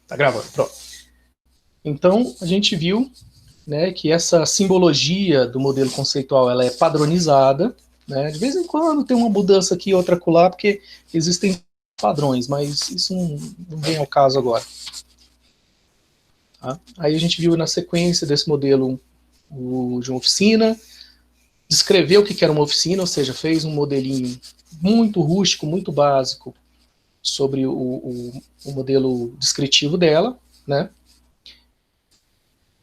Tá gravando, pronto. Então, a gente viu, né, que essa simbologia do modelo conceitual ela é padronizada, né? De vez em quando tem uma mudança aqui, outra acolá, porque existem padrões, mas isso não vem ao caso agora. Tá? Aí a gente viu na sequência desse modelo de uma oficina, descreveu o que era uma oficina, ou seja, fez um modelinho muito rústico, muito básico sobre o modelo descritivo dela, né?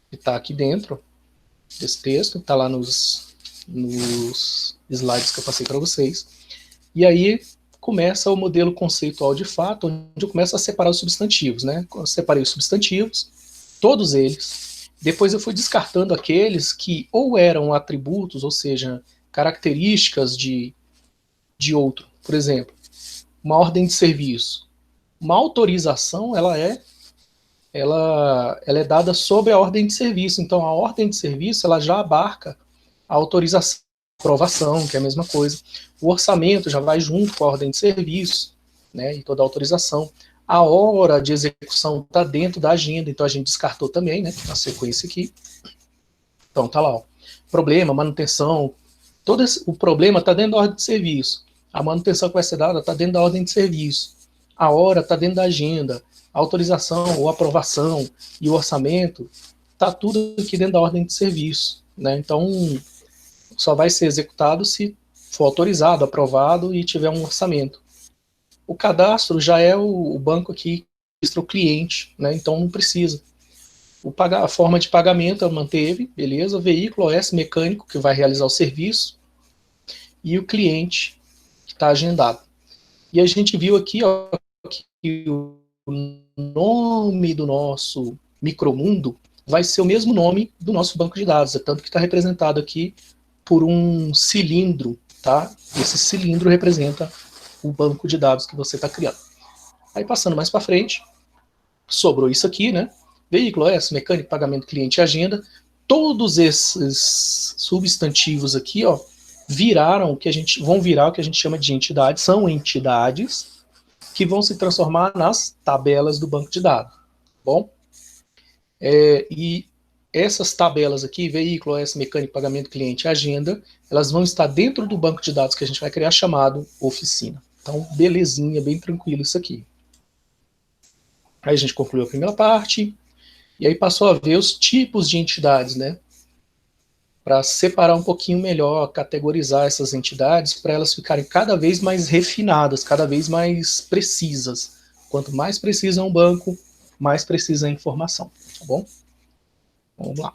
Que está aqui dentro desse texto, está lá nos slides que eu passei para vocês. E aí começa o modelo conceitual de fato, onde eu começo a separar os substantivos, né? Eu separei os substantivos, todos eles. Depois eu fui descartando aqueles que ou eram atributos, ou seja, características de outro. Por exemplo, uma ordem de serviço. Uma autorização, ela é dada sob a ordem de serviço. Então, a ordem de serviço, ela já abarca a autorização, a aprovação, que é a mesma coisa. O orçamento já vai junto com a ordem de serviço, né, e toda a autorização. A hora de execução está dentro da agenda, então a gente descartou também, né, na sequência aqui. Então, tá lá, ó. Problema, manutenção, o problema está dentro da ordem de serviço. A manutenção que vai ser dada está dentro da ordem de serviço. A hora está dentro da agenda. A autorização ou aprovação e o orçamento está tudo aqui dentro da ordem de serviço, né? Então, só vai ser executado se for autorizado, aprovado e tiver um orçamento. O cadastro já é o banco aqui, registra o cliente, né? Então não precisa. A forma de pagamento ela manteve, beleza? O veículo OS mecânico que vai realizar o serviço e o cliente que está agendado. E a gente viu aqui, ó, que o nome do nosso micromundo vai ser o mesmo nome do nosso banco de dados, tanto que está representado aqui por um cilindro, tá? Esse cilindro representa o banco de dados que você está criando. Aí passando mais para frente, sobrou isso aqui, né? Veículo OS, mecânico, pagamento, cliente e agenda. Todos esses substantivos aqui, ó, vão virar o que a gente chama de entidades, são entidades que vão se transformar nas tabelas do banco de dados. Bom? E essas tabelas aqui, veículo, OS, mecânico, pagamento, cliente e agenda, elas vão estar dentro do banco de dados que a gente vai criar chamado oficina. Então, belezinha, bem tranquilo isso aqui. Aí a gente concluiu a primeira parte, e aí passou a ver os tipos de entidades, né? Para separar um pouquinho melhor, categorizar essas entidades, para elas ficarem cada vez mais refinadas, cada vez mais precisas. Quanto mais precisa um banco, mais precisa a informação, tá bom? Vamos lá.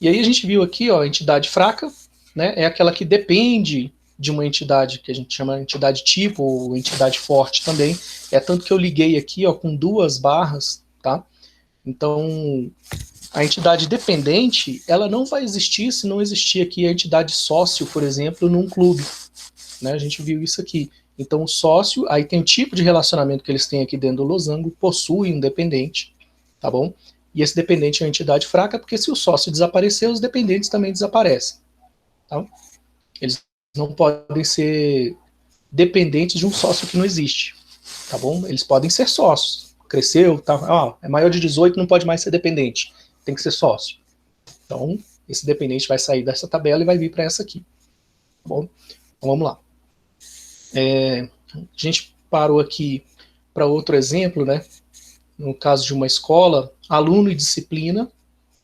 E aí a gente viu aqui, ó, a entidade fraca, né, é aquela que depende de uma entidade que a gente chama de entidade tipo, ou entidade forte também. É tanto que eu liguei aqui, ó, com duas barras, tá? Então, a entidade dependente, ela não vai existir se não existir aqui a entidade sócio, por exemplo, num clube. Né? A gente viu isso aqui. Então, o sócio, aí tem o tipo de relacionamento que eles têm aqui dentro do losango, possui um dependente, tá bom? E esse dependente é uma entidade fraca, porque se o sócio desaparecer, os dependentes também desaparecem. Tá? Eles não podem ser dependentes de um sócio que não existe, tá bom? Eles podem ser sócios. Cresceu, tá, é maior de 18, não pode mais ser dependente, tem que ser sócio. Então, esse dependente vai sair dessa tabela e vai vir para essa aqui. Tá bom? Então, vamos lá. A gente parou aqui para outro exemplo, né? No caso de uma escola, aluno e disciplina,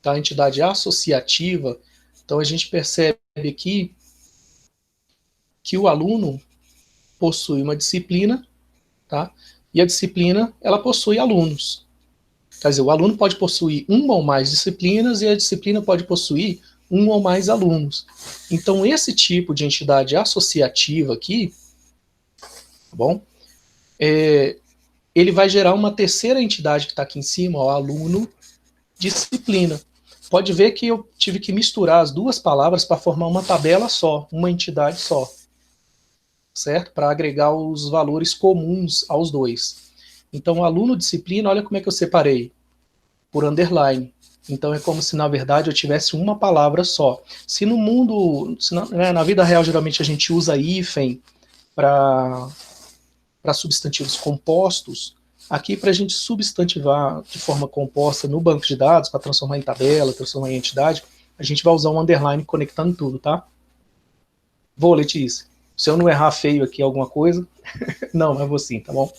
tá? Entidade associativa. Então, a gente percebe aqui que o aluno possui uma disciplina, tá? E a disciplina, ela possui alunos. Quer dizer, o aluno pode possuir uma ou mais disciplinas e a disciplina pode possuir um ou mais alunos. Então, esse tipo de entidade associativa aqui, tá bom? Ele vai gerar uma terceira entidade que está aqui em cima, ó, aluno, disciplina. Pode ver que eu tive que misturar as duas palavras para formar uma tabela só, uma entidade só, certo? Para agregar os valores comuns aos dois. Então, aluno, disciplina, olha como é que eu separei. Por underline. Então é como se, na verdade, eu tivesse uma palavra só. Se no mundo, na vida real, geralmente a gente usa hífen para substantivos compostos, Aqui, para a gente substantivar de forma composta no banco de dados, para transformar em tabela, transformar em entidade, a gente vai usar um underline conectando tudo, tá? Vou, Letícia. Se eu não errar feio aqui alguma coisa, não, mas vou sim, tá bom?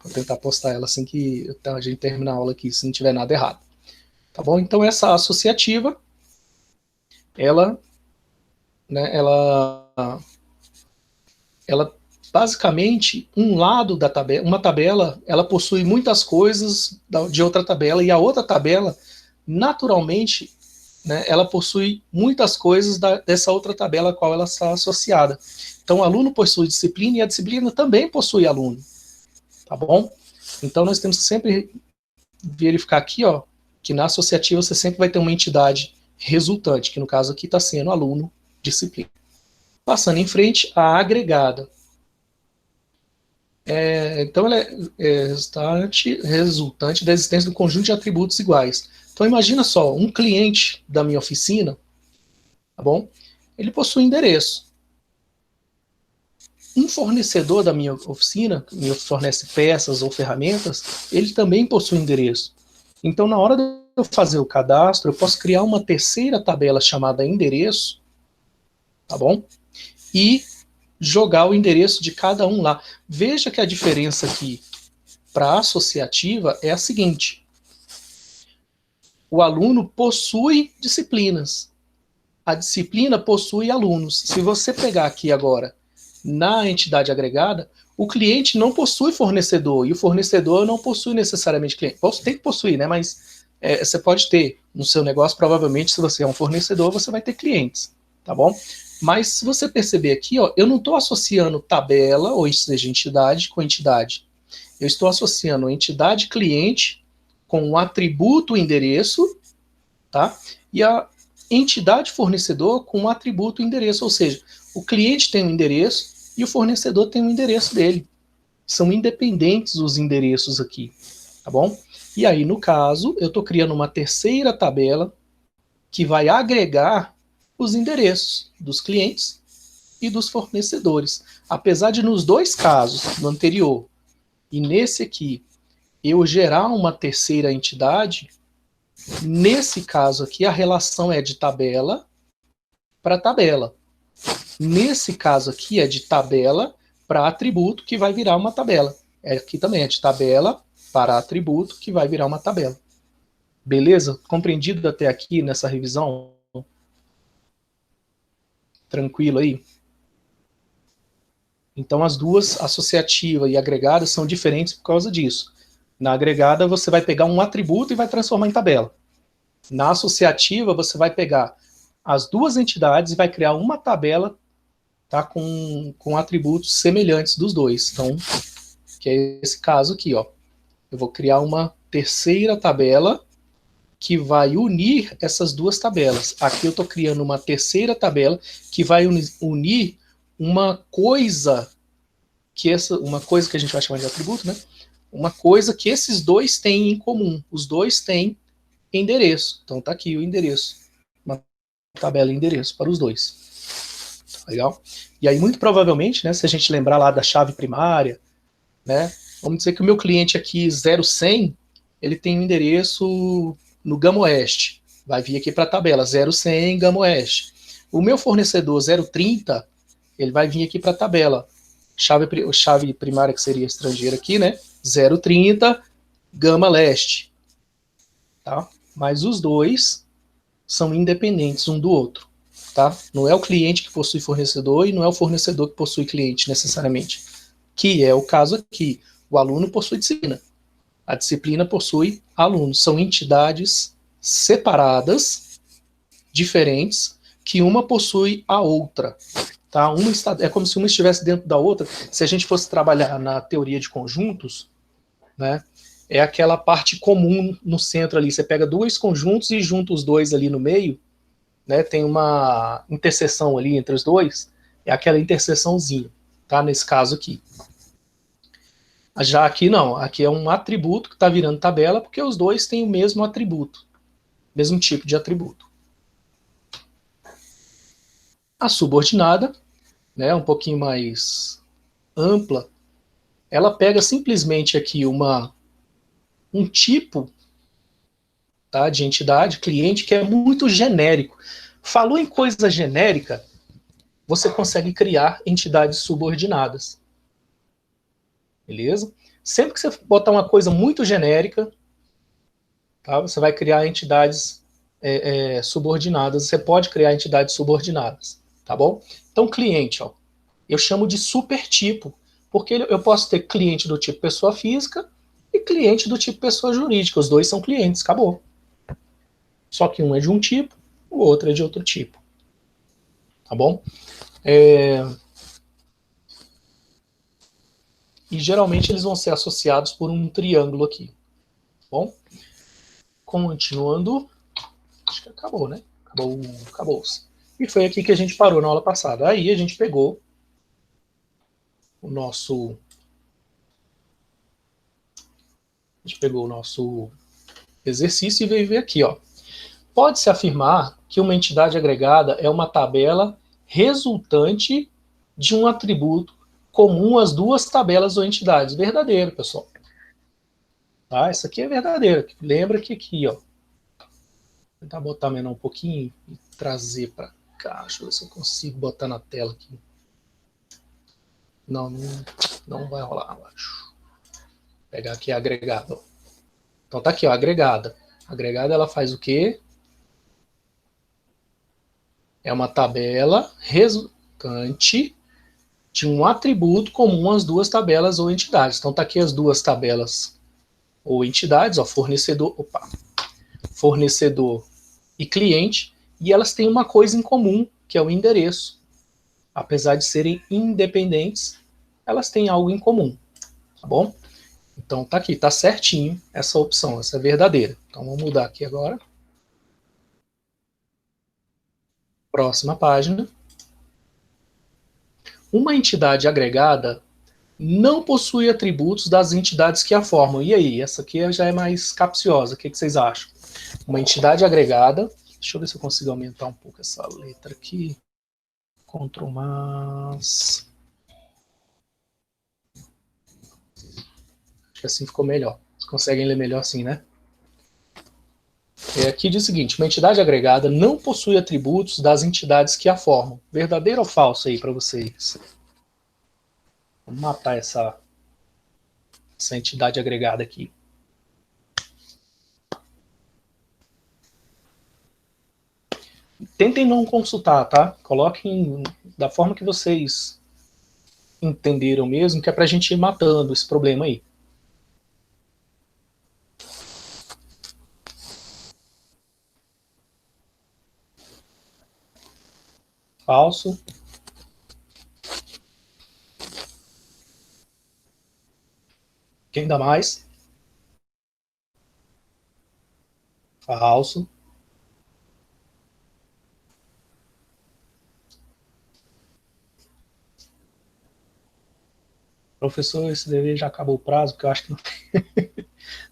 Vou tentar postar ela assim que a gente terminar a aula aqui, se não tiver nada errado. Tá bom? Então, essa associativa, ela basicamente, um lado da tabela, uma tabela, ela possui muitas coisas de outra tabela, e a outra tabela, naturalmente, né, ela possui muitas coisas dessa outra tabela a qual ela está associada. Então, o aluno possui disciplina e a disciplina também possui aluno. Tá bom? Então, nós temos que sempre verificar aqui, ó, que na associativa você sempre vai ter uma entidade resultante, que no caso aqui está sendo aluno, disciplina. Passando em frente, a agregada. Então, ela é resultante da existência do conjunto de atributos iguais. Então, imagina só, um cliente da minha oficina, tá bom? Ele possui endereço. Um fornecedor da minha oficina, que me fornece peças ou ferramentas, ele também possui endereço. Então, na hora de eu fazer o cadastro, eu posso criar uma terceira tabela chamada endereço, tá bom? E jogar o endereço de cada um lá. Veja que a diferença aqui para a associativa é a seguinte: o aluno possui disciplinas, a disciplina possui alunos. Se você pegar aqui agora na entidade agregada, o cliente não possui fornecedor e o fornecedor não possui necessariamente cliente. Tem que possuir, né? Mas você pode ter no seu negócio, provavelmente, se você é um fornecedor, você vai ter clientes, tá bom? Mas se você perceber aqui, ó, eu não estou associando tabela, ou seja, entidade, com entidade. Eu estou associando entidade cliente com o atributo endereço, tá? E a entidade fornecedor com o atributo endereço, ou seja, o cliente tem um endereço e o fornecedor tem um endereço dele. São independentes os endereços aqui, tá bom? E aí, no caso, eu estou criando uma terceira tabela que vai agregar os endereços dos clientes e dos fornecedores. Apesar de nos dois casos, no anterior e nesse aqui, eu gerar uma terceira entidade, nesse caso aqui a relação é de tabela para tabela. Nesse caso aqui é de tabela para atributo, que vai virar uma tabela. Aqui também é de tabela para atributo, que vai virar uma tabela. Beleza? Compreendido até aqui nessa revisão? Tranquilo aí? Então as duas, associativa e agregada, são diferentes por causa disso. Na agregada você vai pegar um atributo e vai transformar em tabela. Na associativa você vai pegar as duas entidades e vai criar uma tabela, tá, com atributos semelhantes dos dois. Então, que é esse caso aqui, ó. Eu vou criar uma terceira tabela que vai unir essas duas tabelas. Aqui eu estou criando uma terceira tabela que vai unir uma coisa uma coisa que a gente vai chamar de atributo, né? Uma coisa que esses dois têm em comum. Os dois têm endereço. Então tá aqui o endereço. Uma tabela endereço para os dois. Tá legal? E aí, muito provavelmente, né, se a gente lembrar lá da chave primária, né, vamos dizer que o meu cliente aqui 0100, ele tem um endereço no Gama Oeste. Vai vir aqui para a tabela 0100 Gama Oeste. O meu fornecedor 030, ele vai vir aqui para a tabela chave primária, que seria estrangeira aqui, né? 030 Gama Leste. Tá? Mas os dois são independentes um do outro. Tá? Não é o cliente que possui fornecedor e não é o fornecedor que possui cliente, necessariamente. Que é o caso aqui. O aluno possui disciplina. A disciplina possui aluno. São entidades separadas, diferentes, que uma possui a outra. Tá? É como se uma estivesse dentro da outra. Se a gente fosse trabalhar na teoria de conjuntos, né, é aquela parte comum no centro ali. Você pega dois conjuntos e junta os dois ali no meio, né, tem uma interseção ali entre os dois, é aquela interseçãozinha, tá? Nesse caso aqui. Já aqui não, aqui é um atributo que está virando tabela, porque os dois têm o mesmo atributo, mesmo tipo de atributo. A subordinada, né, um pouquinho mais ampla, ela pega simplesmente aqui uma um tipo, tá, de entidade, cliente, que é muito genérico. Falou em coisa genérica, você consegue criar entidades subordinadas. Beleza? Sempre que você botar uma coisa muito genérica, tá, você vai criar entidades subordinadas. Você pode criar entidades subordinadas, tá bom? Então, cliente, ó, eu chamo de supertipo, porque eu posso ter cliente do tipo pessoa física e cliente do tipo pessoa jurídica. Os dois são clientes, acabou. Só que um é de um tipo, o outro é de outro tipo. Tá bom? E geralmente eles vão ser associados por um triângulo aqui. Tá bom? Continuando. Acho que acabou, né? Acabou-se. E foi aqui que a gente parou na aula passada. Aí a gente pegou o nosso. A gente pegou o nosso exercício e veio ver aqui, ó. Pode-se afirmar que uma entidade agregada é uma tabela resultante de um atributo comum às duas tabelas ou entidades. Verdadeiro, pessoal. Tá? Isso aqui é verdadeiro. Lembra que aqui, ó. Vou tentar botar menor um pouquinho e trazer para cá. Deixa eu ver se eu consigo botar na tela aqui. Não vai rolar, eu acho. Vou pegar aqui a agregada. Então tá aqui, ó, agregada. A agregada ela faz o quê? É uma tabela resultante de um atributo comum às duas tabelas ou entidades. Então tá aqui as duas tabelas ou entidades, ó, fornecedor e cliente, e elas têm uma coisa em comum, que é o endereço. Apesar de serem independentes, elas têm algo em comum, tá bom? Então tá aqui, tá certinho essa opção, essa é verdadeira. Então vamos mudar aqui agora. Próxima página. Uma entidade agregada não possui atributos das entidades que a formam. E aí, essa aqui já é mais capciosa, o que vocês acham? Uma entidade agregada, deixa eu ver se eu consigo aumentar um pouco essa letra aqui. Ctrl+. Acho que assim ficou melhor. Vocês conseguem ler melhor assim, né? Aqui diz o seguinte: uma entidade agregada não possui atributos das entidades que a formam. Verdadeiro ou falso aí para vocês? Vamos matar essa entidade agregada aqui. Tentem não consultar, tá? Coloquem da forma que vocês entenderam mesmo, que é pra gente ir matando esse problema aí. Falso. Quem dá mais? Falso. Professor, esse dever já acabou o prazo, porque eu acho que não tem.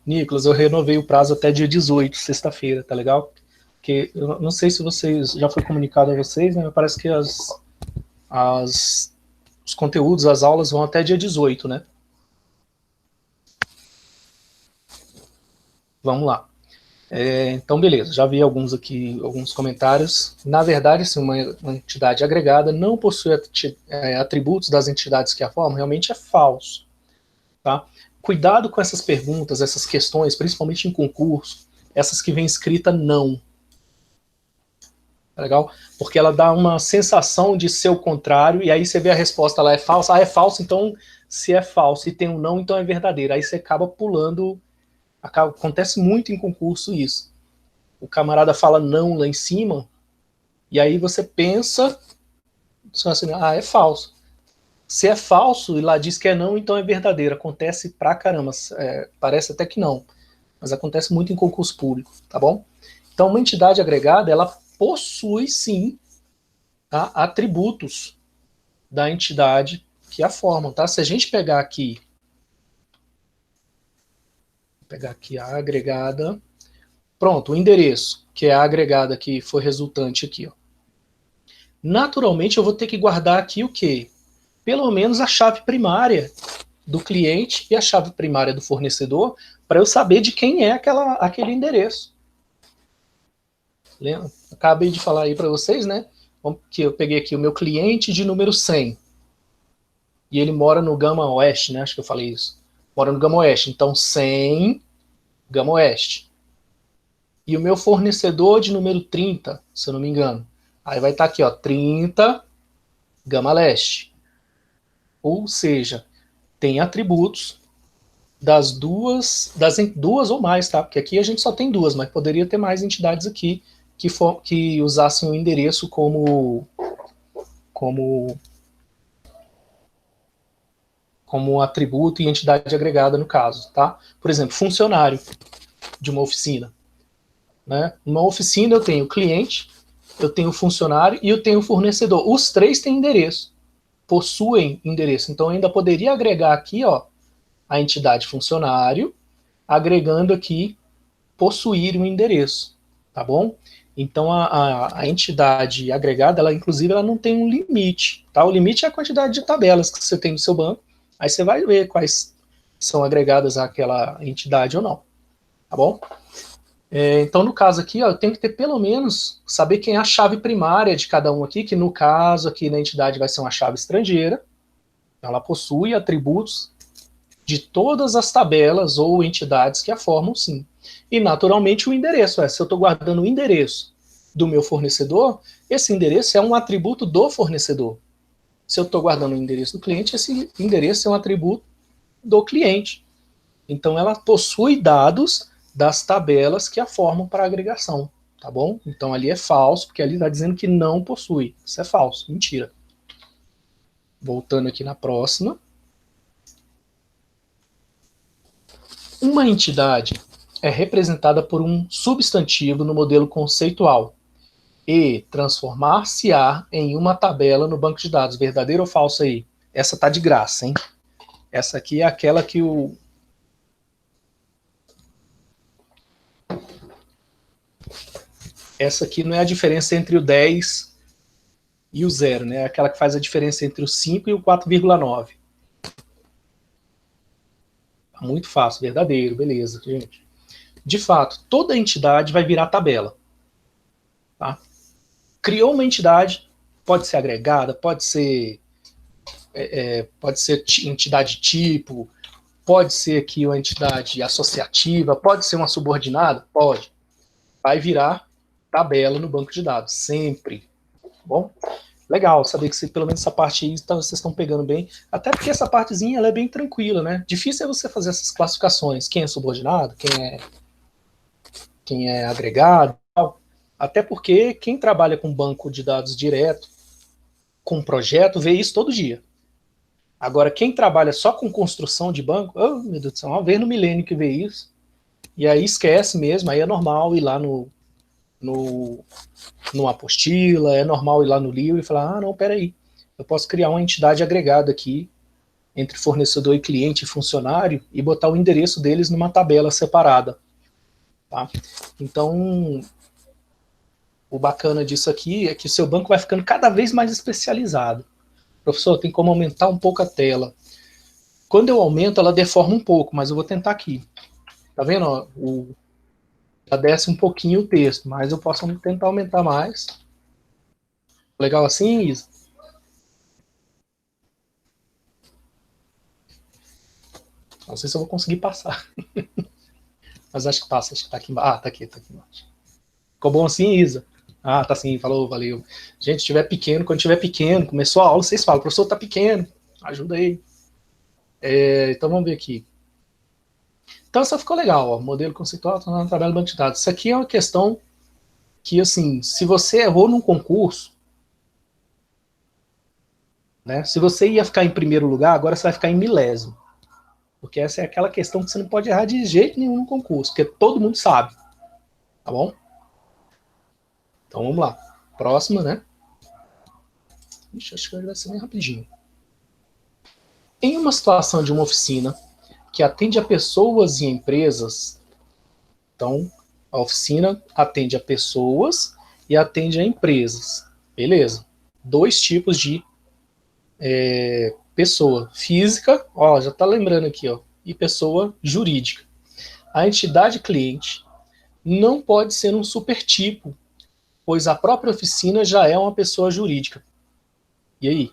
Nicolas, eu renovei o prazo até dia 18, sexta-feira, tá legal? Porque eu não sei se vocês já foi comunicado a vocês, né? Parece que os conteúdos, as aulas vão até dia 18, né? Vamos lá. Então, beleza, já vi alguns aqui, alguns comentários. Na verdade, assim, uma entidade agregada não possui atributos das entidades que a formam, realmente é falso. Tá? Cuidado com essas perguntas, essas questões, principalmente em concurso, essas que vem escrita não. Tá legal? Porque ela dá uma sensação de ser o contrário, e aí você vê a resposta lá é falsa. Ah, é falso, então se é falso e tem um não, então é verdadeiro. Aí você acaba pulando. Acontece muito em concurso isso. O camarada fala não lá em cima, e aí você pensa, assim, ah, é falso. Se é falso e lá diz que é não, então é verdadeiro. Acontece pra caramba. Parece até que não, mas acontece muito em concurso público, tá bom? Então, uma entidade agregada, ela possui sim, tá, atributos da entidade que a formam, tá? Se a gente pegar aqui a agregada, pronto, o endereço, que é a agregada que foi resultante aqui, ó. Naturalmente eu vou ter que guardar aqui o quê? Pelo menos a chave primária do cliente e a chave primária do fornecedor, para eu saber de quem é aquele endereço. Lembra? Acabei de falar aí para vocês, né? Que eu peguei aqui o meu cliente de número 100. E ele mora no Gama Oeste, né? Acho que eu falei isso. Mora no Gama Oeste. Então, 100, Gama Oeste. E o meu fornecedor de número 30, se eu não me engano. Aí vai estar aqui, ó, 30, Gama Leste. Ou seja, tem atributos das duas ou mais, tá? Porque aqui a gente só tem duas, mas poderia ter mais entidades aqui que usassem o endereço como atributo e entidade agregada no caso, tá? Por exemplo, funcionário de uma oficina, né? Numa oficina eu tenho cliente, eu tenho funcionário e eu tenho fornecedor. Os três têm endereço, possuem endereço. Então eu ainda poderia agregar aqui, ó, a entidade funcionário, agregando aqui possuir um endereço, tá bom? Então a entidade agregada, ela inclusive ela não tem um limite, tá? O limite é a quantidade de tabelas que você tem no seu banco. Aí você vai ver quais são agregadas àquela entidade ou não, tá bom? Então, no caso aqui, ó, eu tenho que ter pelo menos, saber quem é a chave primária de cada um aqui, que no caso aqui na entidade vai ser uma chave estrangeira. Ela possui atributos de todas as tabelas ou entidades que a formam, sim. E, naturalmente, o endereço. Se eu estou guardando o endereço do meu fornecedor, esse endereço é um atributo do fornecedor. Se eu estou guardando o endereço do cliente, esse endereço é um atributo do cliente. Então, ela possui dados das tabelas que a formam para agregação, tá bom? Então, ali é falso, porque ali está dizendo que não possui. Isso é falso, mentira. Voltando aqui na próxima. Uma entidade é representada por um substantivo no modelo conceitual e transformar-se-á em uma tabela no banco de dados. Verdadeiro ou falso aí? Essa tá de graça, hein? Essa aqui é aquela que Essa aqui não é a diferença entre o 10 e o 0, né? É aquela que faz a diferença entre o 5 e o 4,9. Muito fácil, verdadeiro, beleza, gente. De fato, toda entidade vai virar tabela. Tá? Criou uma entidade, pode ser agregada, pode ser entidade tipo, pode ser aqui uma entidade associativa, pode ser uma subordinada, pode. Vai virar tabela no banco de dados, sempre. Tá bom? Legal saber que pelo menos essa parte aí vocês estão pegando bem, até porque essa partezinha ela é bem tranquila, né? Difícil é você fazer essas classificações, quem é subordinado, quem é agregado, até porque quem trabalha com banco de dados direto, com projeto, vê isso todo dia. Agora, quem trabalha só com construção de banco, oh, meu Deus do céu, uma vez no milênio que vê isso, e aí esquece mesmo, aí é normal ir lá no apostila, é normal ir lá no livro e falar, ah, não, peraí, eu posso criar uma entidade agregada aqui, entre fornecedor e cliente e funcionário, e botar o endereço deles numa tabela separada. Tá? Então, o bacana disso aqui é que o seu banco vai ficando cada vez mais especializado. Professor, tem como aumentar um pouco a tela. Quando eu aumento, ela deforma um pouco, mas eu vou tentar aqui. Tá vendo? Ó, já desce um pouquinho o texto, mas eu posso tentar aumentar mais. Legal assim, Isa? Não sei se eu vou conseguir passar. Mas acho que passa, acho que tá aqui embaixo. Ah, tá aqui embaixo. Ficou bom assim, Isa? Ah, tá sim, falou, valeu. Gente, quando tiver pequeno, começou a aula, vocês falam, professor, tá pequeno, ajuda aí. Então vamos ver aqui. Então essa ficou legal, ó, modelo conceitual, tá no trabalho do banco de dados. Isso aqui é uma questão que, assim, se você errou num concurso, né, se você ia ficar em primeiro lugar, agora você vai ficar em milésimo. Porque essa é aquela questão que você não pode errar de jeito nenhum no concurso, porque todo mundo sabe. Tá bom? Então vamos lá. Próxima, né? Ixi, acho que vai ser bem rapidinho. Em uma situação de uma oficina que atende a pessoas e empresas, então a oficina atende a pessoas e atende a empresas. Beleza. Dois tipos de pessoa física, ó, já tá lembrando aqui, ó, e pessoa jurídica. A entidade cliente não pode ser um supertipo, pois a própria oficina já é uma pessoa jurídica. E aí?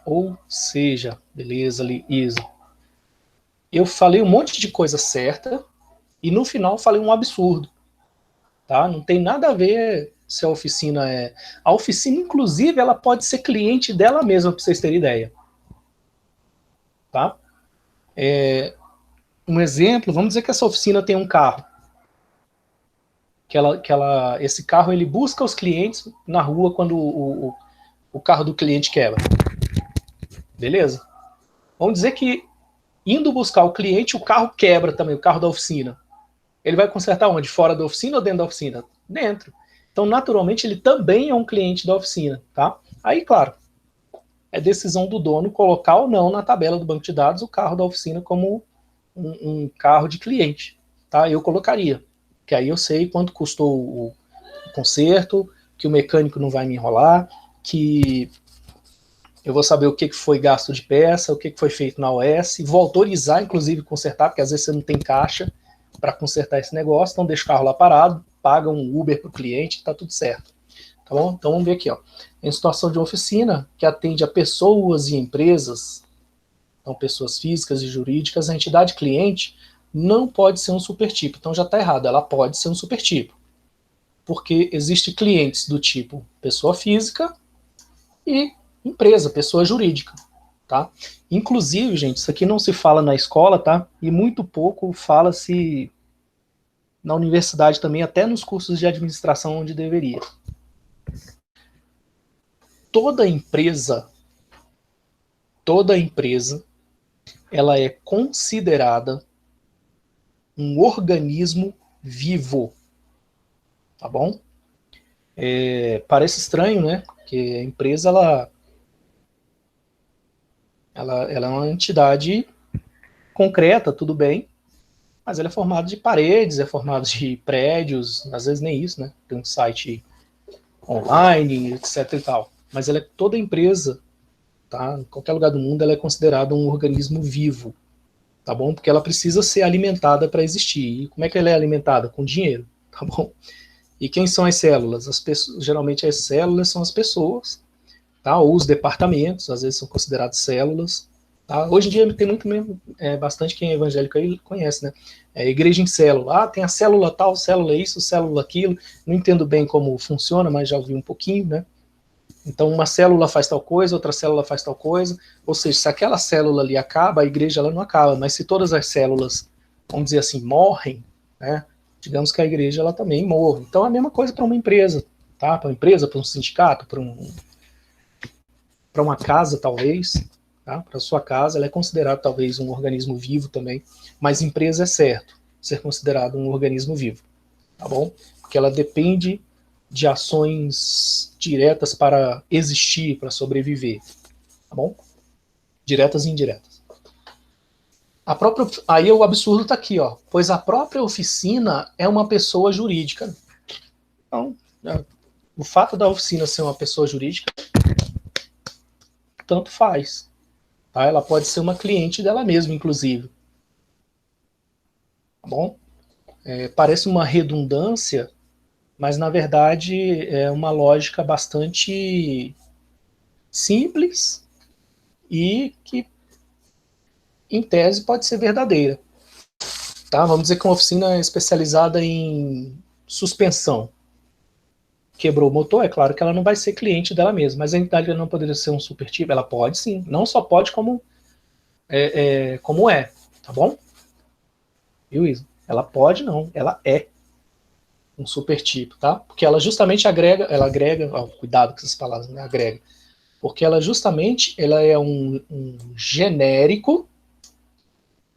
Ou seja, beleza, Isa. Eu falei um monte de coisa certa e no final falei um absurdo. Tá? Não tem nada a ver se a oficina é... A oficina, inclusive, ela pode ser cliente dela mesma, para vocês terem ideia. Tá? Um exemplo, vamos dizer que essa oficina tem um carro. Esse carro ele busca os clientes na rua quando o carro do cliente quebra. Beleza? Vamos dizer que indo buscar o cliente, o carro quebra também, o carro da oficina. Ele vai consertar onde? Fora da oficina ou dentro da oficina? Dentro. Então, naturalmente, ele também é um cliente da oficina, tá? Aí, claro, é decisão do dono colocar ou não na tabela do banco de dados o carro da oficina como um carro de cliente, tá? Eu colocaria, que aí eu sei quanto custou o conserto, que o mecânico não vai me enrolar, que eu vou saber o que foi gasto de peça, o que foi feito na OS, vou autorizar, inclusive, consertar, porque às vezes você não tem caixa para consertar esse negócio, então deixa o carro lá parado, paga um Uber para o cliente, tá tudo certo. Tá bom? Então vamos ver aqui, ó. Em situação de oficina que atende a pessoas e empresas, então pessoas físicas e jurídicas, a entidade cliente não pode ser um supertipo. Então já está errado, ela pode ser um supertipo. Porque existe clientes do tipo pessoa física e empresa, pessoa jurídica. Tá? Inclusive, gente, isso aqui não se fala na escola, tá? E muito pouco fala-se na universidade também, até nos cursos de administração onde deveria. Toda empresa, ela é considerada um organismo vivo, tá bom? Parece estranho, né? Porque a empresa, ela é uma entidade concreta, tudo bem, mas ela é formada de paredes, é formada de prédios, às vezes nem isso, né? Tem um site online, etc e tal. Mas ela é toda empresa, tá? Em qualquer lugar do mundo ela é considerada um organismo vivo, tá bom? Porque ela precisa ser alimentada para existir. E como é que ela é alimentada? Com dinheiro, tá bom? E quem são as células? As pessoas, geralmente as células são as pessoas, tá? Ou os departamentos, às vezes são considerados células. Tá? Hoje em dia tem muito mesmo, bastante quem é evangélico aí conhece, né? Igreja em célula. Ah, tem a célula tal, célula isso, célula aquilo. Não entendo bem como funciona, mas já ouvi um pouquinho, né? Então uma célula faz tal coisa, outra célula faz tal coisa. Ou seja, se aquela célula ali acaba, a igreja ela não acaba. Mas se todas as células, vamos dizer assim, morrem, né? Digamos que a igreja ela também morre. Então é a mesma coisa para uma empresa, tá? Para uma empresa, para um sindicato, para uma casa talvez. Tá? Para sua casa, ela é considerada talvez um organismo vivo também, mas empresa é certo ser considerado um organismo vivo, tá bom? Porque ela depende de ações diretas para existir, para sobreviver, tá bom? Diretas e indiretas. Aí o absurdo está aqui, ó, pois a própria oficina é uma pessoa jurídica. Então, o fato da oficina ser uma pessoa jurídica, tanto faz. Tá? Ela pode ser uma cliente dela mesma, inclusive. Tá bom? Parece uma redundância, mas na verdade é uma lógica bastante simples e que, em tese, pode ser verdadeira. Tá? Vamos dizer que uma oficina é especializada em suspensão. Quebrou o motor, é claro que ela não vai ser cliente dela mesma, mas a entidade não poderia ser um supertipo? Ela pode sim, não só pode como como é, tá bom? Viu, Isa? Ela pode não, ela é um supertipo, tá? Porque ela justamente agrega, cuidado com essas palavras, né? Agrega. Porque ela justamente, ela é um genérico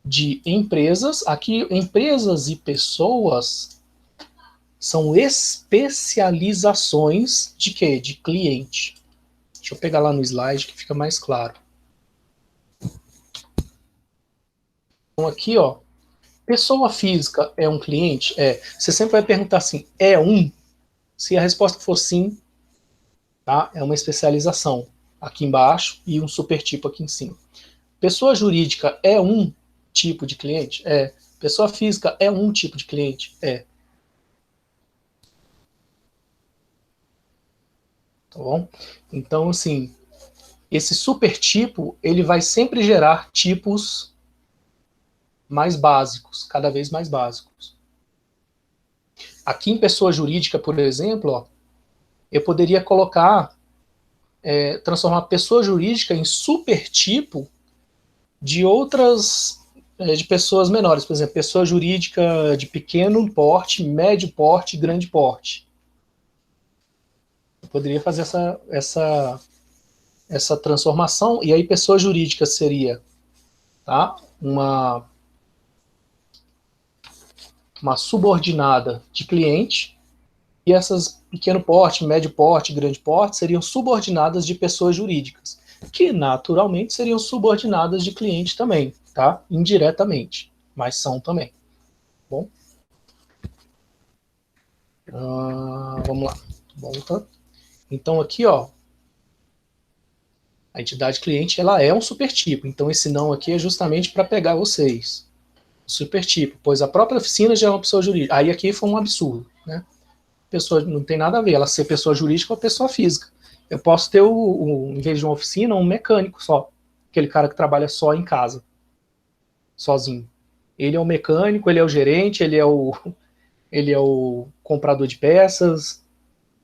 de empresas. Aqui, empresas e pessoas são especializações de quê? De cliente. Deixa eu pegar lá no slide que fica mais claro. Então aqui, ó, pessoa física é um cliente? Você sempre vai perguntar assim, é um? Se a resposta for sim, tá? É uma especialização aqui embaixo e um supertipo aqui em cima. Pessoa jurídica é um tipo de cliente? É. Pessoa física é um tipo de cliente? É. Tá bom? Então, assim, esse supertipo, ele vai sempre gerar tipos mais básicos, cada vez mais básicos. Aqui em pessoa jurídica, por exemplo, ó, eu poderia colocar, transformar pessoa jurídica em supertipo de outras, de pessoas menores. Por exemplo, pessoa jurídica de pequeno porte, médio porte, grande porte. Eu poderia fazer essa transformação, e aí pessoa jurídica seria, tá, uma subordinada de cliente, e essas pequeno porte, médio porte, grande porte seriam subordinadas de pessoas jurídicas, que naturalmente seriam subordinadas de cliente também, tá? Indiretamente, mas são também. Bom, vamos lá, volta. Então aqui, ó, a entidade cliente ela é um supertipo. Então esse não aqui é justamente para pegar vocês. Supertipo, pois a própria oficina já é uma pessoa jurídica. Aí aqui foi um absurdo, né? Pessoa não tem nada a ver, ela ser pessoa jurídica ou pessoa física. Eu posso ter, em vez de uma oficina, um mecânico só. Aquele cara que trabalha só em casa, sozinho. Ele é o mecânico, ele é o gerente, ele é o comprador de peças,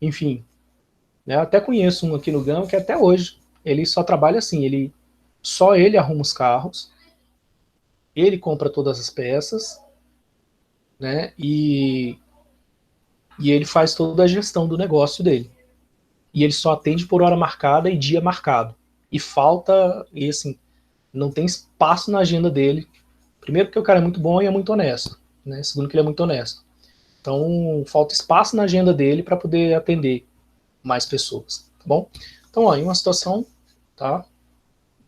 enfim. Né? Eu até conheço um aqui no Gama que até hoje ele só trabalha assim, só ele arruma os carros, ele compra todas as peças, né? E ele faz toda a gestão do negócio dele. E ele só atende por hora marcada e dia marcado. E falta, e assim, não tem espaço na agenda dele. Primeiro porque o cara é muito bom e é muito honesto, né? Segundo que ele é muito honesto. Então, falta espaço na agenda dele para poder atender mais pessoas, tá bom? Então, ó, em uma situação, tá,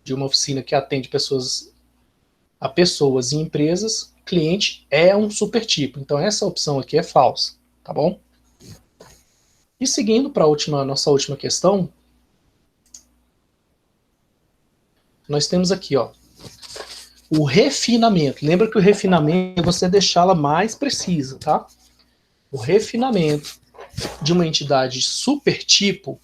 de uma oficina que atende a pessoas e empresas, cliente é um supertipo. Então, essa opção aqui é falsa, tá bom? E seguindo para a nossa última questão, nós temos aqui, ó, o refinamento. Lembra que o refinamento é você deixá-la mais precisa, tá? O refinamento de uma entidade supertipo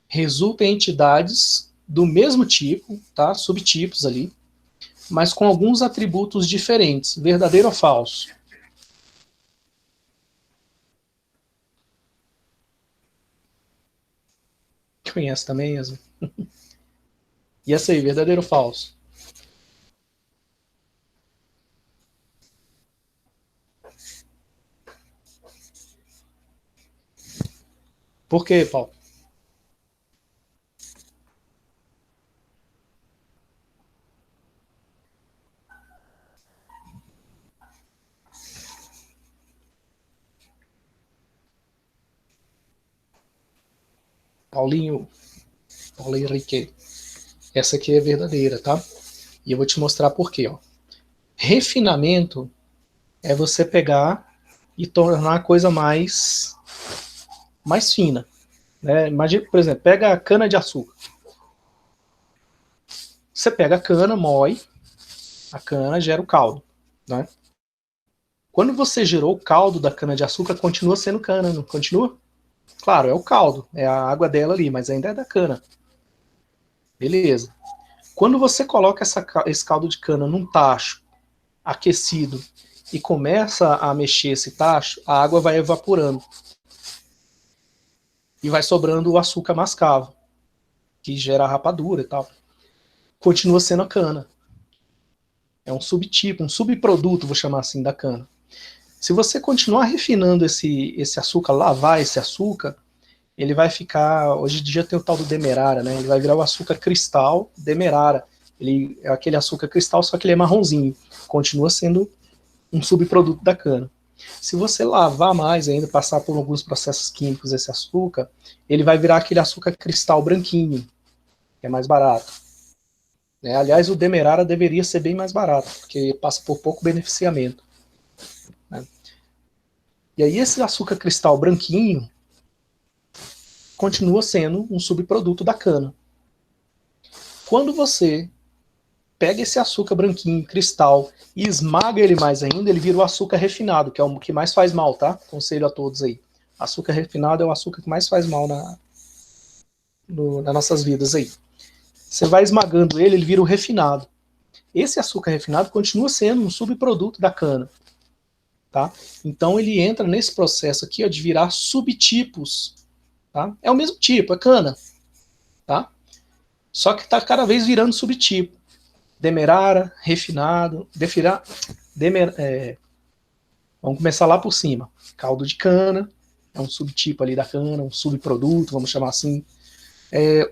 resulta em entidades do mesmo tipo, tá? Subtipos ali, mas com alguns atributos diferentes, verdadeiro ou falso? Conhece também, mesmo? E essa aí, verdadeiro ou falso? Por quê, Paulo? Paulinho, Paulo Henrique. Essa aqui é verdadeira, tá? E eu vou te mostrar por quê, ó. Refinamento é você pegar e tornar a coisa mais fina. Né? Imagina, por exemplo, pega a cana de açúcar. Você pega a cana, moe, a cana gera o caldo. Né? Quando você gerou o caldo da cana de açúcar, continua sendo cana, não continua? Claro, é o caldo, é a água dela ali, mas ainda é da cana. Beleza. Quando você coloca esse caldo de cana num tacho aquecido e começa a mexer esse tacho, a água vai evaporando. E vai sobrando o açúcar mascavo, que gera rapadura e tal. Continua sendo a cana. É um subtipo, um subproduto, vou chamar assim, da cana. Se você continuar refinando esse açúcar, lavar esse açúcar, ele vai ficar, hoje em dia tem o tal do demerara, né? Ele vai virar o açúcar cristal demerara. Ele é aquele açúcar cristal, só que ele é marronzinho. Continua sendo um subproduto da cana. Se você lavar mais ainda, passar por alguns processos químicos esse açúcar, ele vai virar aquele açúcar cristal branquinho, que é mais barato. Né? Aliás, o demerara deveria ser bem mais barato, porque passa por pouco beneficiamento. Né? E aí esse açúcar cristal branquinho continua sendo um subproduto da cana. Quando você pega esse açúcar branquinho, cristal, e esmaga ele mais ainda, ele vira o açúcar refinado, que é o que mais faz mal, tá? Conselho a todos aí. Açúcar refinado é o açúcar que mais faz mal nas nossas vidas aí. Você vai esmagando ele, ele vira o refinado. Esse açúcar refinado continua sendo um subproduto da cana, tá? Então ele entra nesse processo aqui, ó, de virar subtipos, tá? É o mesmo tipo, é cana, tá? Só que está cada vez virando subtipo. Demerara, refinado, vamos começar lá por cima. Caldo de cana, é um subtipo ali da cana, um subproduto, vamos chamar assim.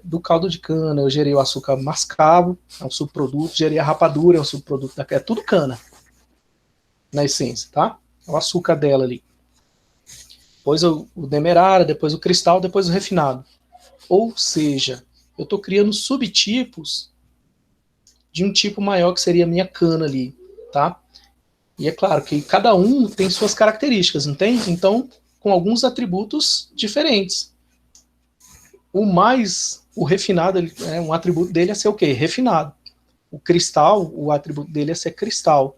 Do caldo de cana eu gerei o açúcar mascavo, é um subproduto, gerei a rapadura, é um subproduto da cana, é tudo cana, na essência, tá? É o açúcar dela ali. Depois o demerara, depois o cristal, depois o refinado. Ou seja, eu estou criando subtipos de um tipo maior que seria a minha cana ali, tá? E é claro que cada um tem suas características, não tem? Então, com alguns atributos diferentes. O refinado, um atributo dele é ser o quê? Refinado. O cristal, o atributo dele é ser cristal.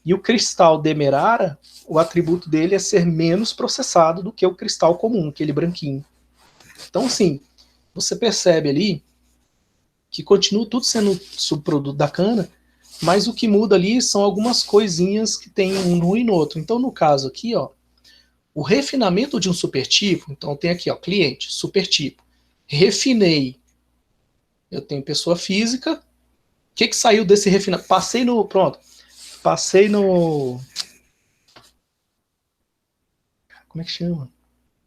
E o cristal demerara, o atributo dele é ser menos processado do que o cristal comum, aquele branquinho. Então, assim, você percebe ali que continua tudo sendo subproduto da cana, mas o que muda ali são algumas coisinhas que tem um no e no outro. Então, no caso aqui, ó, o refinamento de um supertipo, então tem aqui, ó, cliente, supertipo. Refinei. Eu tenho pessoa física. O que saiu desse refinamento? Passei no como é que chama?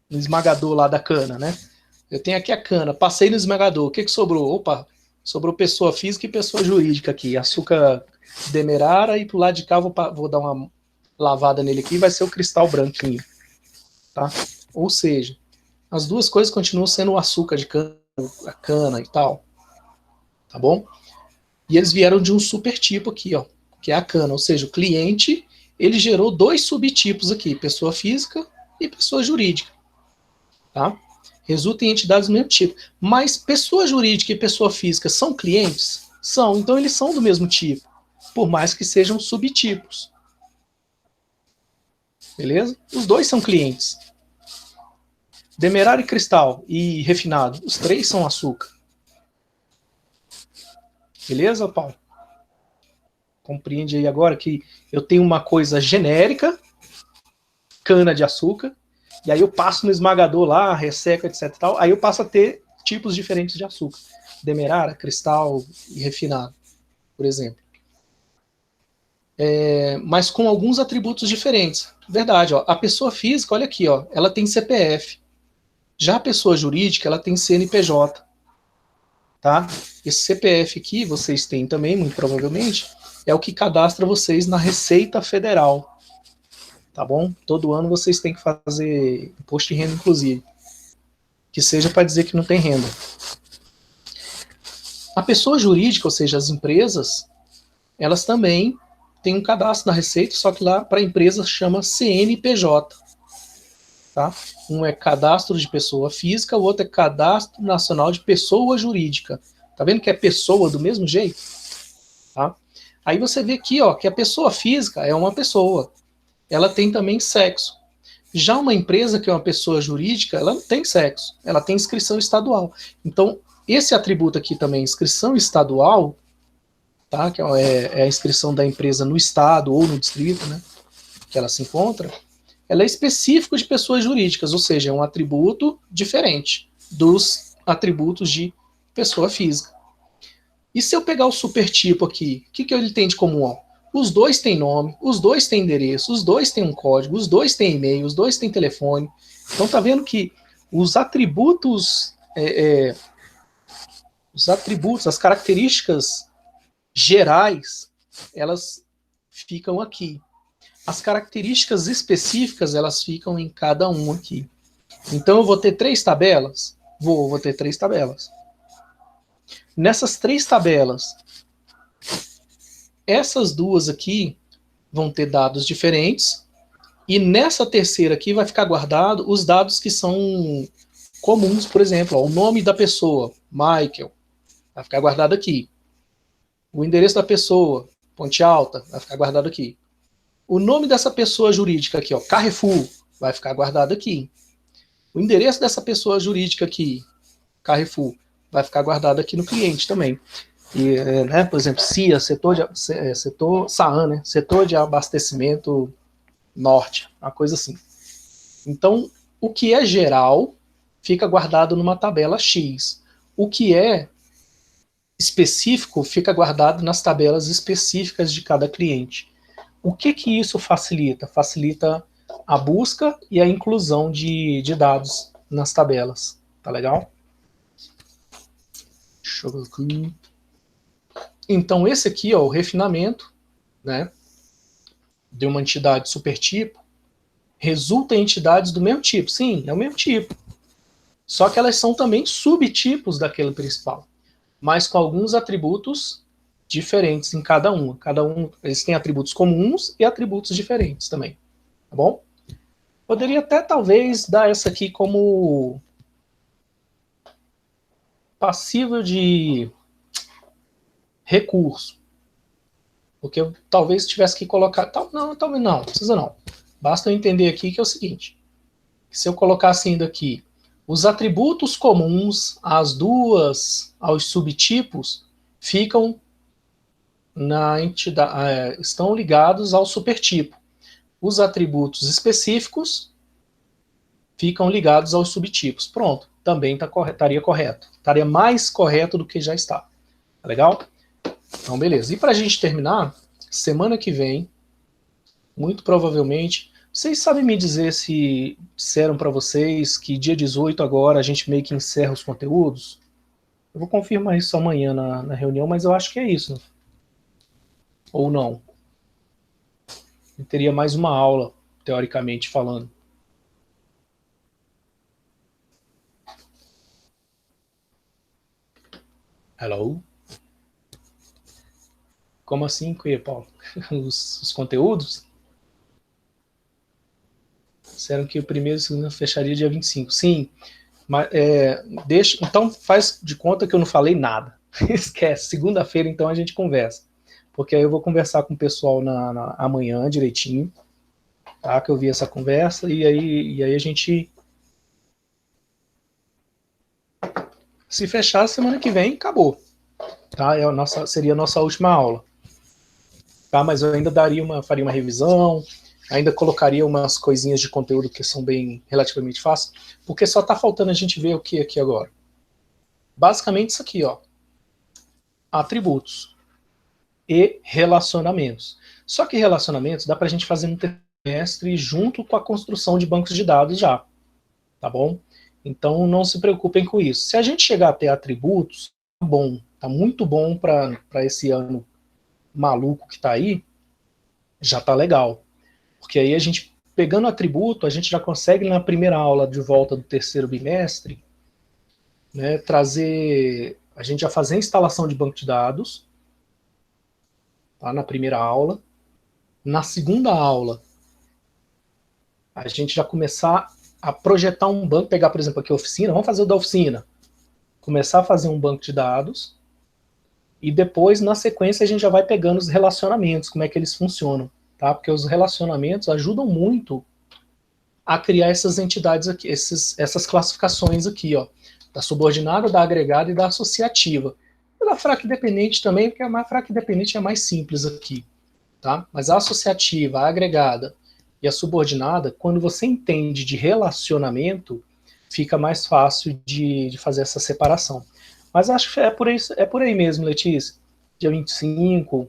No esmagador lá da cana, né? Eu tenho aqui a cana, passei no esmagador. O que sobrou? Opa, sobrou pessoa física e pessoa jurídica aqui. Açúcar demerara, e pro lado de cá vou dar uma lavada nele aqui, vai ser o cristal branquinho, tá? Ou seja, as duas coisas continuam sendo o açúcar de cana, a cana e tal, tá bom? E eles vieram de um supertipo aqui, ó, que é a cana, ou seja, o cliente, ele gerou dois subtipos aqui, pessoa física e pessoa jurídica, tá? Resulta em entidades do mesmo tipo. Mas pessoa jurídica e pessoa física são clientes? São, então eles são do mesmo tipo, por mais que sejam subtipos. Beleza? Os dois são clientes. Demerara e cristal e refinado, os três são açúcar. Beleza, Paulo? Compreende aí agora que eu tenho uma coisa genérica, cana de açúcar, e aí eu passo no esmagador lá, resseco, etc. Tal, aí eu passo a ter tipos diferentes de açúcar. Demerara, cristal e refinado, por exemplo. Mas com alguns atributos diferentes. Verdade, ó, a pessoa física, olha aqui, ó, ela tem CPF. Já a pessoa jurídica, ela tem CNPJ. Tá? Esse CPF aqui, vocês têm também, muito provavelmente, é o que cadastra vocês na Receita Federal. Tá bom? Todo ano vocês têm que fazer imposto de renda, inclusive. Que seja para dizer que não tem renda. A pessoa jurídica, ou seja, as empresas, elas também têm um cadastro na Receita, só que lá para a empresa chama CNPJ. Tá? Um é cadastro de pessoa física, o outro é cadastro nacional de pessoa jurídica. Tá vendo que é pessoa do mesmo jeito? Tá? Aí você vê aqui, ó, que a pessoa física é uma pessoa. Ela tem também sexo. Já uma empresa que é uma pessoa jurídica, ela não tem sexo. Ela tem inscrição estadual. Então, esse atributo aqui também, inscrição estadual, tá? Que é a inscrição da empresa no estado ou no distrito, né? Que ela se encontra. Ela é específico de pessoas jurídicas, ou seja, é um atributo diferente dos atributos de pessoa física. E se eu pegar o supertipo aqui, o que ele tem de comum? Ó? Os dois têm nome, os dois têm endereço, os dois têm um código, os dois têm e-mail, os dois têm telefone. Então tá vendo que os atributos, as características gerais, elas ficam aqui. As características específicas, elas ficam em cada um aqui. Então eu vou ter 3 tabelas? Vou ter 3 tabelas. Nessas 3 tabelas, essas duas aqui vão ter dados diferentes, e nessa terceira aqui vai ficar guardado os dados que são comuns, por exemplo, ó, o nome da pessoa, Michael, vai ficar guardado aqui. O endereço da pessoa, Ponte Alta, vai ficar guardado aqui. O nome dessa pessoa jurídica aqui, ó, Carrefour, vai ficar guardado aqui. O endereço dessa pessoa jurídica aqui, Carrefour, vai ficar guardado aqui no cliente também. E, né, por exemplo, CIA, setor SAAN, né, setor de abastecimento norte, uma coisa assim. Então, o que é geral fica guardado numa tabela X. O que é específico fica guardado nas tabelas específicas de cada cliente. O que isso facilita? Facilita a busca e a inclusão de dados nas tabelas. Tá legal? Deixa eu ver aqui. Então, esse aqui, ó, o refinamento, né, de uma entidade supertipo, resulta em entidades do mesmo tipo. Sim, é o mesmo tipo. Só que elas são também subtipos daquele principal, mas com alguns atributos diferentes em cada um. Eles têm atributos comuns e atributos diferentes também. Tá bom? Poderia até, talvez, dar essa aqui como passível de recurso. Porque eu talvez tivesse que colocar... Talvez não, precisa não. Basta eu entender aqui que é o seguinte. Se eu colocasse ainda aqui os atributos comuns aos subtipos ficam na entidade, estão ligados ao supertipo. Os atributos específicos ficam ligados aos subtipos. Pronto, também estaria correto. Estaria mais correto do que já está. Tá legal? Então, beleza. E para a gente terminar, semana que vem, muito provavelmente, vocês sabem me dizer se disseram para vocês que dia 18 agora a gente meio que encerra os conteúdos? Eu vou confirmar isso amanhã na reunião, mas eu acho que é isso. Né? Ou não? Eu teria mais uma aula, teoricamente falando. Hello? Como assim, Cuia, Paulo? Os conteúdos? Disseram que o primeiro e o segundo fecharia dia 25. Sim, mas então faz de conta que eu não falei nada. Esquece. Segunda-feira, então, a gente conversa. Porque aí eu vou conversar com o pessoal amanhã direitinho, tá? Que eu vi essa conversa, e aí a gente... Se fechar semana que vem, acabou. Tá? Seria a nossa última aula. Tá? Mas eu ainda faria uma revisão, ainda colocaria umas coisinhas de conteúdo que são bem relativamente fáceis, porque só está faltando a gente ver o que aqui agora. Basicamente isso aqui, ó. Atributos e relacionamentos. Só que relacionamentos dá para a gente fazer no trimestre junto com a construção de bancos de dados já. Tá bom? Então não se preocupem com isso. Se a gente chegar a ter atributos, tá bom. Tá muito bom para esse ano maluco que tá aí, já tá legal. Porque aí a gente, pegando atributo, a gente já consegue na primeira aula de volta do terceiro bimestre, né, a gente já fazer a instalação de banco de dados, tá, na primeira aula. Na segunda aula, a gente já começar a projetar um banco, pegar, por exemplo, aqui a oficina, vamos fazer o da oficina, começar a fazer um banco de dados, e depois, na sequência, a gente já vai pegando os relacionamentos, como é que eles funcionam, tá? Porque os relacionamentos ajudam muito a criar essas entidades aqui, essas classificações aqui, ó, da subordinada, da agregada e da associativa. E da fraca dependente também, porque a fraca dependente é mais simples aqui, tá? Mas a associativa, a agregada e a subordinada, quando você entende de relacionamento, fica mais fácil de fazer essa separação. Mas acho que é por aí mesmo, Letícia. Dia 25,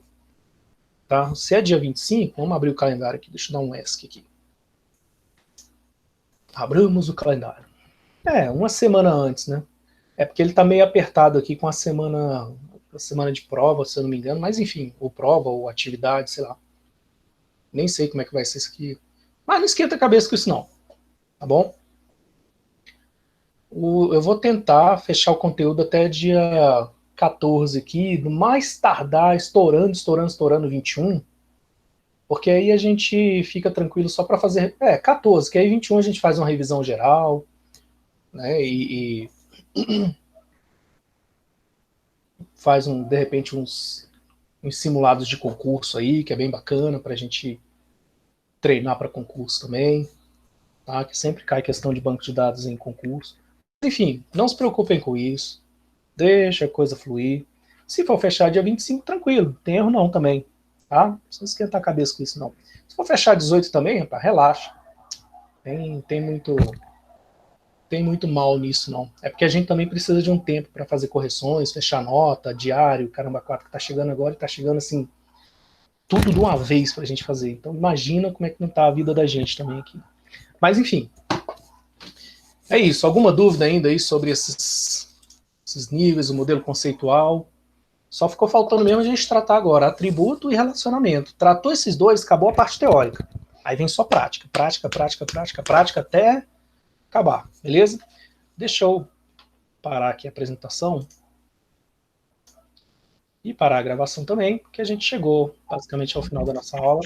tá? Se é dia 25, vamos abrir o calendário aqui, deixa eu dar um ESC aqui. Abramos o calendário. Uma semana antes, né? É porque ele tá meio apertado aqui com a semana de prova, se eu não me engano, mas enfim, ou prova, ou atividade, sei lá. Nem sei como é que vai ser isso aqui. Mas não esquenta a cabeça com isso não, tá bom? Eu vou tentar fechar o conteúdo até dia 14 aqui, no mais tardar, estourando 21, porque aí a gente fica tranquilo só para fazer... 14, que aí 21 a gente faz uma revisão geral, né, e faz, de repente, uns uns simulados de concurso aí, que é bem bacana para a gente treinar para concurso também, tá? Que sempre cai questão de banco de dados em concurso. Enfim, não se preocupem com isso, deixa a coisa fluir. Se for fechar dia 25, tranquilo, não tem erro não também, tá? Não precisa esquentar a cabeça com isso não. Se for fechar 18 também, rapaz, relaxa. Tem muito mal nisso, não. É porque a gente também precisa de um tempo para fazer correções, fechar nota, diário, caramba, 4 que tá chegando agora e tá chegando assim, tudo de uma vez pra gente fazer. Então imagina como é que não tá a vida da gente também aqui. Mas enfim, é isso. Alguma dúvida ainda aí sobre esses níveis, o modelo conceitual? Só ficou faltando mesmo a gente tratar agora atributo e relacionamento. Tratou esses dois, acabou a parte teórica. Aí vem só prática, prática, prática, prática, prática até acabar, beleza? Deixa eu parar aqui a apresentação e parar a gravação também, porque a gente chegou basicamente ao final da nossa aula.